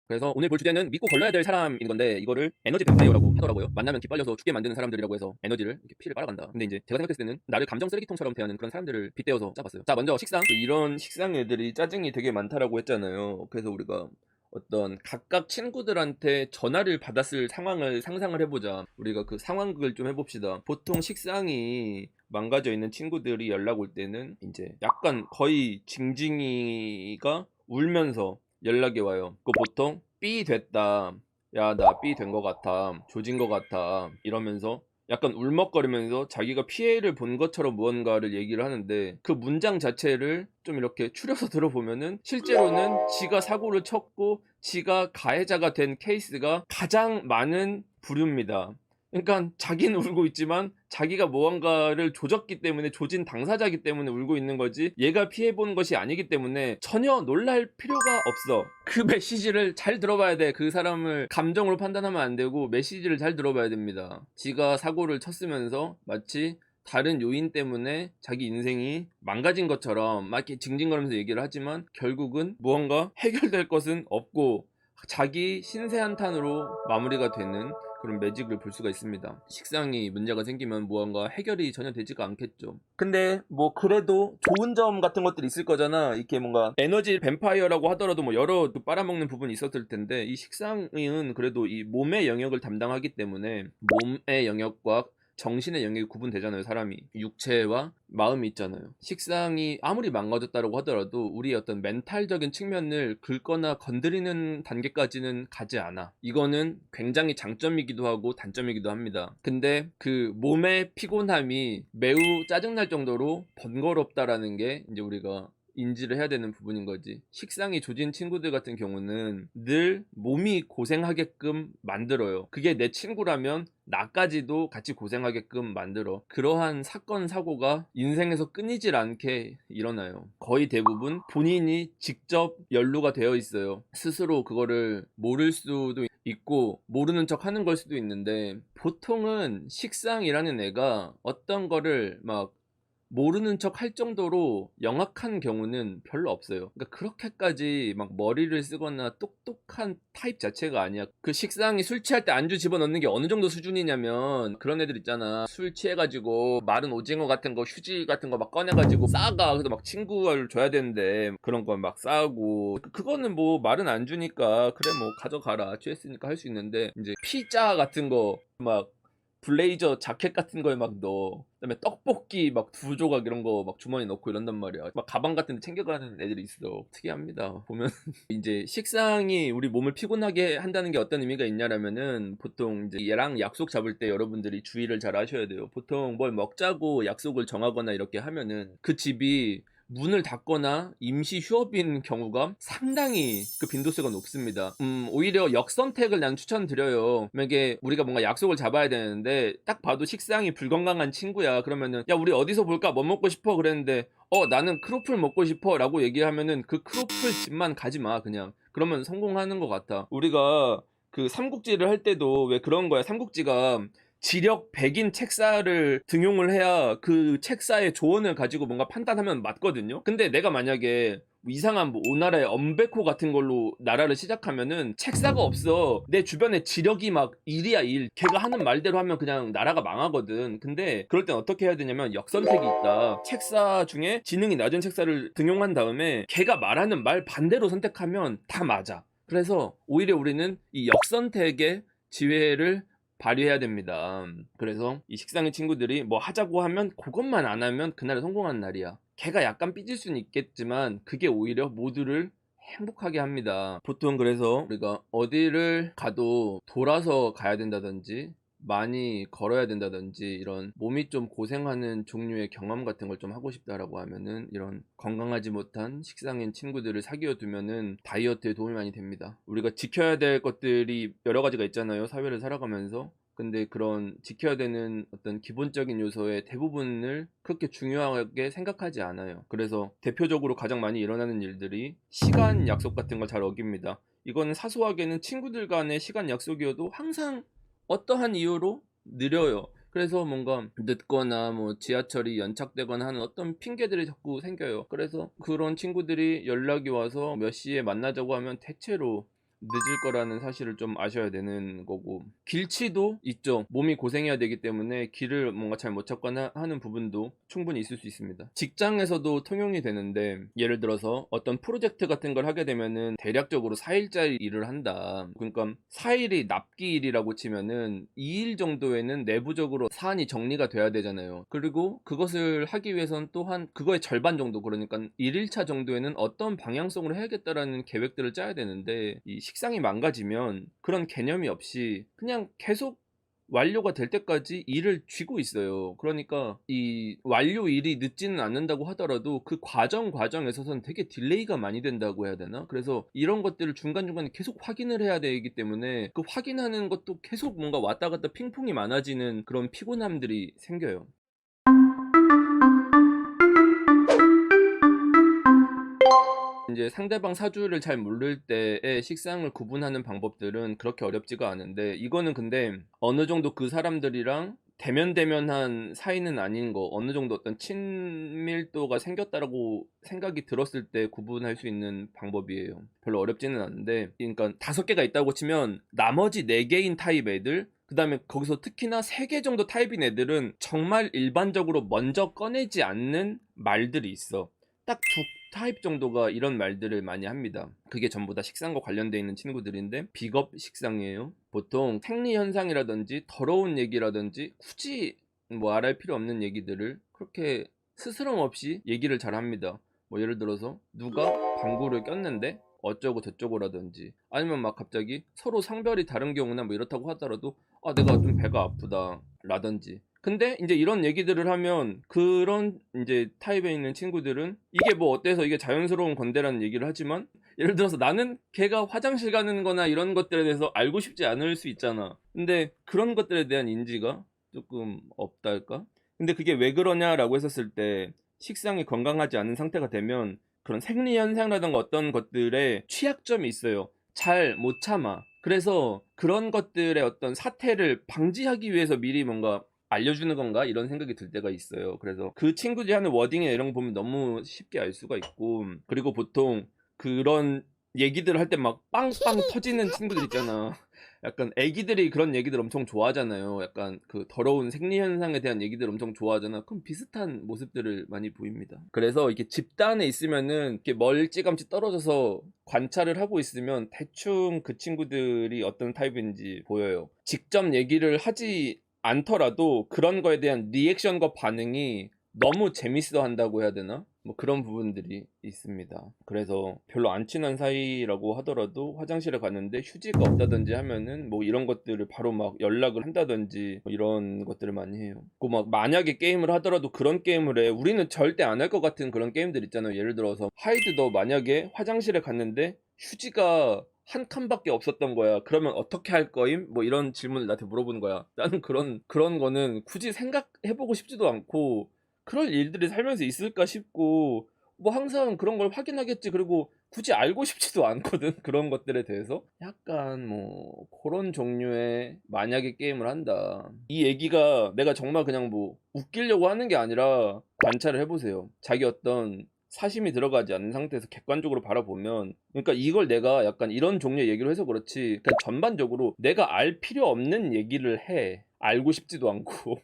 그래서 오늘 볼 주제는 믿고 걸러야 될 사람인 건데, 이거를 에너지 뱀파이어라고 하더라고요. 만나면 기빨려서 죽게 만드는 사람들이라고 해서 에너지를 이렇게 피를 빨아간다. 근데 이제 제가 생각했을 때는 나를 감정 쓰레기통처럼 대하는 그런 사람들을 빗대어서 짜봤어요. 자, 먼저 식상. 이런 식상 애들이 짜증이 되게 많다라고 했잖아요. 그래서 우리가 어떤 각각 친구들한테 전화를 받았을 상황을 상상을 해보자. 우리가 그 상황극을 좀 해봅시다. 보통 식상이 망가져 있는 친구들이 연락 올 때는 이제 약간 거의 징징이가 울면서 연락이 와요. 그 보통 삐 됐다, 야 나 삐 된 거 같아, 조진 거 같아, 이러면서 약간 울먹거리면서 자기가 피해를 본 것처럼 무언가를 얘기를 하는데, 그 문장 자체를 좀 이렇게 추려서 들어보면은 실제로는 지가 사고를 쳤고 지가 가해자가 된 케이스가 가장 많은 부류입니다. 그러니까 자기는 울고 있지만 자기가 무언가를 조졌기 때문에, 조진 당사자이기 때문에 울고 있는 거지, 얘가 피해본 것이 아니기 때문에 전혀 놀랄 필요가 없어. 그 메시지를 잘 들어봐야 돼. 그 사람을 감정으로 판단하면 안 되고 메시지를 잘 들어봐야 됩니다. 지가 사고를 쳤으면서 마치 다른 요인 때문에 자기 인생이 망가진 것처럼 막 이렇게 징징거리면서 얘기를 하지만 결국은 무언가 해결될 것은 없고 자기 신세 한탄으로 마무리가 되는 그런 매직을 볼 수가 있습니다. 식상이 문제가 생기면 무언가 해결이 전혀 되지가 않겠죠. 근데 뭐 그래도 좋은 점 같은 것들이 있을 거잖아. 이렇게 뭔가 에너지 뱀파이어라고 하더라도 뭐 여러 빨아먹는 부분이 있었을 텐데, 이 식상은 그래도 이 몸의 영역을 담당하기 때문에 몸의 영역과 정신의 영역이 구분되잖아요. 사람이 육체와 마음이 있잖아요. 식상이 아무리 망가졌다고 하더라도 우리의 어떤 멘탈적인 측면을 긁거나 건드리는 단계까지는 가지 않아. 이거는 굉장히 장점이기도 하고 단점이기도 합니다. 근데 그 몸의 피곤함이 매우 짜증날 정도로 번거롭다라는 게 이제 우리가 인지를 해야 되는 부분인 거지. 식상이 조진 친구들 같은 경우는 늘 몸이 고생하게끔 만들어요. 그게 내 친구라면 나까지도 같이 고생하게끔 만들어. 그러한 사건 사고가 인생에서 끊이질 않게 일어나요. 거의 대부분 본인이 직접 연루가 되어 있어요. 스스로 그거를 모를 수도 있고 모르는 척 하는 걸 수도 있는데, 보통은 식상이라는 애가 어떤 거를 막 모르는 척 할 정도로 영악한 경우는 별로 없어요. 그러니까 그렇게까지 막 머리를 쓰거나 똑똑한 타입 자체가 아니야. 그 식상이 술 취할 때 안주 집어넣는 게 어느 정도 수준이냐면, 그런 애들 있잖아. 술 취해가지고 마른 오징어 같은 거, 휴지 같은 거 막 꺼내가지고 싸가. 그래서 막 친구를 줘야 되는데 그런 거 막 싸고. 그거는 뭐 말은 안 주니까 그래 뭐 가져가라, 취했으니까 할 수 있는데, 이제 피자 같은 거막 블레이저 자켓 같은 거에 막 넣어. 그다음에 떡볶이 막 두 조각 이런 거 막 주머니 넣고 이런단 말이야. 막 가방 같은 데 챙겨가는 애들이 있어. 특이합니다. 보면 이제 식상이 우리 몸을 피곤하게 한다는 게 어떤 의미가 있냐라면은, 보통 이제 얘랑 약속 잡을 때 여러분들이 주의를 잘 하셔야 돼요. 보통 뭘 먹자고 약속을 정하거나 이렇게 하면은 그 집이 문을 닫거나 임시 휴업인 경우가 상당히 그 빈도수가 높습니다. 오히려 역선택을 난 추천드려요. 만약에 우리가 뭔가 약속을 잡아야 되는데 딱 봐도 식상이 불건강한 친구야. 그러면은 야 우리 어디서 볼까? 뭐 먹고 싶어? 그랬는데 나는 크로플 먹고 싶어 라고 얘기하면은 그 크로플 집만 가지 마 그냥. 그러면 성공하는 것 같아. 우리가 그 삼국지를 할 때도 왜 그런 거야. 삼국지가 지력 100인 책사를 등용을 해야 그 책사의 조언을 가지고 뭔가 판단하면 맞거든요. 근데 내가 만약에 뭐 이상한 뭐 오나라의 엄베코 같은 걸로 나라를 시작하면은 책사가 없어. 내 주변에 지력이 막 1이야 1. 걔가 하는 말대로 하면 그냥 나라가 망하거든. 근데 그럴 땐 어떻게 해야 되냐면 역선택이 있다. 책사 중에 지능이 낮은 책사를 등용한 다음에 걔가 말하는 말 반대로 선택하면 다 맞아. 그래서 오히려 우리는 이 역선택의 지혜를 발휘해야 됩니다. 그래서 이 식상의 친구들이 뭐 하자고 하면 그것만 안 하면 그날은 성공한 날이야. 걔가 약간 삐질 수는 있겠지만 그게 오히려 모두를 행복하게 합니다. 보통 그래서 우리가 어디를 가도 돌아서 가야 된다든지 많이 걸어야 된다든지 이런 몸이 좀 고생하는 종류의 경험 같은 걸 좀 하고 싶다라고 하면은 이런 건강하지 못한 식상인 친구들을 사귀어 두면은 다이어트에 도움이 많이 됩니다. 우리가 지켜야 될 것들이 여러 가지가 있잖아요. 사회를 살아가면서. 근데 그런 지켜야 되는 어떤 기본적인 요소의 대부분을 그렇게 중요하게 생각하지 않아요. 그래서 대표적으로 가장 많이 일어나는 일들이 시간 약속 같은 걸 잘 어깁니다. 이거는 사소하게는 친구들 간의 시간 약속이어도 항상 어떠한 이유로 느려요. 그래서 뭔가 늦거나 뭐 지하철이 연착되거나 하는 어떤 핑계들이 자꾸 생겨요. 그래서 그런 친구들이 연락이 와서 몇 시에 만나자고 하면 대체로 늦을 거라는 사실을 좀 아셔야 되는 거고, 길치도 있죠. 몸이 고생해야 되기 때문에 길을 뭔가 잘 못 찾거나 하는 부분도 충분히 있을 수 있습니다. 직장에서도 통용이 되는데, 예를 들어서 어떤 프로젝트 같은 걸 하게 되면은 대략적으로 4일짜리 일을 한다. 그러니까 4일이 납기일이라고 치면은 2일 정도에는 내부적으로 사안이 정리가 돼야 되잖아요. 그리고 그것을 하기 위해서는 또한 그거의 절반 정도, 그러니까 1일차 정도에는 어떤 방향성으로 해야겠다라는 계획들을 짜야 되는데, 이 식상이 망가지면 그런 개념이 없이 그냥 계속 완료가 될 때까지 일을 쥐고 있어요. 그러니까 이 완료 일이 늦지는 않는다고 하더라도 그 과정에서선 되게 딜레이가 많이 된다고 해야 되나? 그래서 이런 것들을 중간중간에 계속 확인을 해야 되기 때문에 그 확인하는 것도 계속 뭔가 왔다 갔다 핑퐁이 많아지는 그런 피곤함들이 생겨요. 이제 상대방 사주를 잘 모를 때의 식상을 구분하는 방법들은 그렇게 어렵지가 않은데, 이거는 근데 어느 정도 그 사람들이랑 대면대면한 사이는 아닌 거, 어느 정도 어떤 친밀도가 생겼다라고 생각이 들었을 때 구분할 수 있는 방법이에요. 별로 어렵지는 않은데, 그러니까 5개가 있다고 치면 나머지 4개인 타입 애들, 그 다음에 거기서 특히나 3개 정도 타입인 애들은 정말 일반적으로 먼저 꺼내지 않는 말들이 있어. 딱 두 타입 정도가 이런 말들을 많이 합니다. 그게 전부 다 식상과 관련되어 있는 친구들인데, 비겁 식상이에요. 보통 생리 현상이라든지 더러운 얘기라든지 굳이 뭐 알할 필요 없는 얘기들을 그렇게 스스럼 없이 얘기를 잘 합니다. 뭐 예를 들어서 누가 방구를 꼈는데 어쩌고 저쩌고라든지, 아니면 막 갑자기 서로 성별이 다른 경우나 뭐 이렇다고 하더라도 내가 좀 배가 아프다 라든지. 근데 이제 이런 얘기들을 하면 그런 이제 타입에 있는 친구들은 이게 뭐 어때서 이게 자연스러운 건데라는 얘기를 하지만, 예를 들어서 나는 걔가 화장실 가는 거나 이런 것들에 대해서 알고 싶지 않을 수 있잖아. 근데 그런 것들에 대한 인지가 조금 없달까? 근데 그게 왜 그러냐라고 했었을 때, 식상이 건강하지 않은 상태가 되면 그런 생리 현상이라든가 어떤 것들에 취약점이 있어요. 잘 못 참아. 그래서 그런 것들의 어떤 사태를 방지하기 위해서 미리 뭔가 알려주는 건가? 이런 생각이 들 때가 있어요. 그래서 그 친구들이 하는 워딩이나 이런 거 보면 너무 쉽게 알 수가 있고, 그리고 보통 그런 얘기들을 할 때 막 빵빵 터지는 친구들 있잖아. 약간 애기들이 그런 얘기들 엄청 좋아하잖아요. 약간 그 더러운 생리 현상에 대한 얘기들 엄청 좋아하잖아. 그럼 비슷한 모습들을 많이 보입니다. 그래서 이게 집단에 있으면은 이렇게 멀찌감치 떨어져서 관찰을 하고 있으면 대충 그 친구들이 어떤 타입인지 보여요. 직접 얘기를 하지 않더라도 그런 거에 대한 리액션과 반응이 너무 재밌어 한다고 해야 되나? 뭐 그런 부분들이 있습니다. 그래서 별로 안 친한 사이라고 하더라도 화장실에 갔는데 휴지가 없다든지 하면은 뭐 이런 것들을 바로 막 연락을 한다든지 뭐 이런 것들을 많이 해요. 그 막 만약에 게임을 하더라도 그런 게임을 해. 우리는 절대 안 할 것 같은 그런 게임들 있잖아요. 예를 들어서 하이드, 너 만약에 화장실에 갔는데 휴지가 한 칸밖에 없었던 거야. 그러면 어떻게 할 거임? 뭐 이런 질문을 나한테 물어보는 거야. 나는 그런 거는 굳이 생각해보고 싶지도 않고, 그럴 일들이 살면서 있을까 싶고, 뭐 항상 그런 걸 확인하겠지. 그리고 굳이 알고 싶지도 않거든. 그런 것들에 대해서. 약간 뭐 그런 종류의 만약에 게임을 한다. 이 얘기가 내가 정말 그냥 뭐 웃기려고 하는 게 아니라, 관찰을 해보세요. 자기 어떤 사심이 들어가지 않는 상태에서 객관적으로 바라보면, 그러니까 이걸 내가 약간 이런 종류의 얘기를 해서 그렇지, 그냥 전반적으로 내가 알 필요 없는 얘기를 해. 알고 싶지도 않고.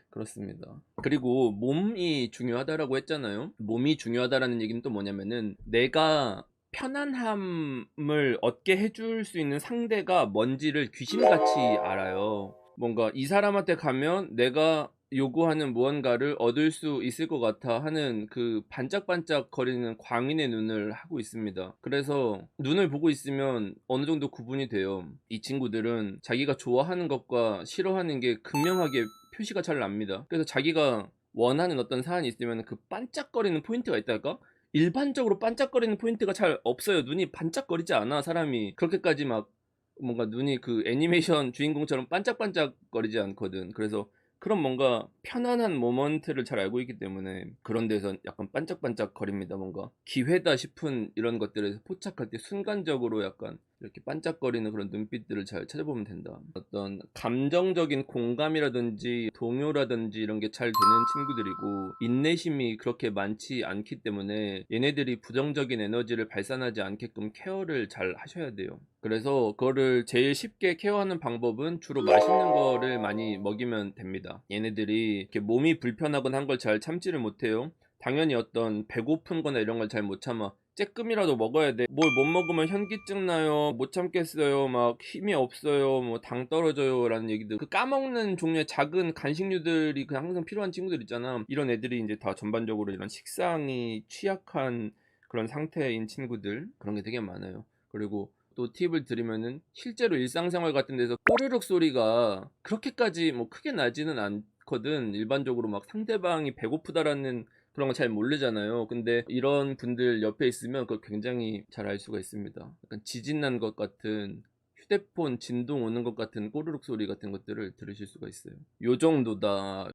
그렇습니다. 그리고 몸이 중요하다라고 했잖아요. 몸이 중요하다라는 얘기는 또 뭐냐면은, 내가 편안함을 얻게 해줄 수 있는 상대가 뭔지를 귀신같이 알아요. 뭔가 이 사람한테 가면 내가 요구하는 무언가를 얻을 수 있을 것 같아 하는 그 반짝반짝 거리는 광인의 눈을 하고 있습니다. 그래서 눈을 보고 있으면 어느 정도 구분이 돼요. 이 친구들은 자기가 좋아하는 것과 싫어하는 게 극명하게 표시가 잘 납니다. 그래서 자기가 원하는 어떤 사안이 있으면 그 반짝거리는 포인트가 있달까? 일반적으로 반짝거리는 포인트가 잘 없어요. 눈이 반짝거리지 않아, 사람이. 그렇게까지 막 뭔가 눈이 그 애니메이션 주인공처럼 반짝반짝거리지 않거든. 그래서 그런 뭔가 편안한 모먼트를 잘 알고 있기 때문에 그런 데서 약간 반짝반짝거립니다. 뭔가 기회다 싶은 이런 것들에서 포착할 때 순간적으로 약간 이렇게 반짝거리는 그런 눈빛들을 잘 찾아보면 된다. 어떤 감정적인 공감이라든지 동요라든지 이런 게 잘 되는 친구들이고, 인내심이 그렇게 많지 않기 때문에 얘네들이 부정적인 에너지를 발산하지 않게끔 케어를 잘 하셔야 돼요. 그래서 그거를 제일 쉽게 케어하는 방법은 주로 맛있는 거를 많이 먹이면 됩니다. 얘네들이 이렇게 몸이 불편하거나 한 걸 잘 참지를 못해요. 당연히 어떤 배고픈 거나 이런 걸 잘 못 참아. 쬐끔이라도 먹어야 돼. 뭘 못 먹으면 현기증 나요. 못 참겠어요. 막 힘이 없어요. 뭐 당 떨어져요. 라는 얘기들. 그 까먹는 종류의 작은 간식류들이 그냥 항상 필요한 친구들 있잖아. 이런 애들이 이제 다 전반적으로 이런 식상이 취약한 그런 상태인 친구들. 그런 게 되게 많아요. 그리고 또 팁을 드리면은 실제로 일상생활 같은 데서 꼬르륵 소리가 그렇게까지 뭐 크게 나지는 않거든. 일반적으로 막 상대방이 배고프다라는 그런 거 잘 모르잖아요. 근데 이런 분들 옆에 있으면 그걸 굉장히 잘 알 수가 있습니다. 약간 지진 난 것 같은, 휴대폰 진동 오는 것 같은 꼬르륵 소리 같은 것들을 들으실 수가 있어요. 요 정도다.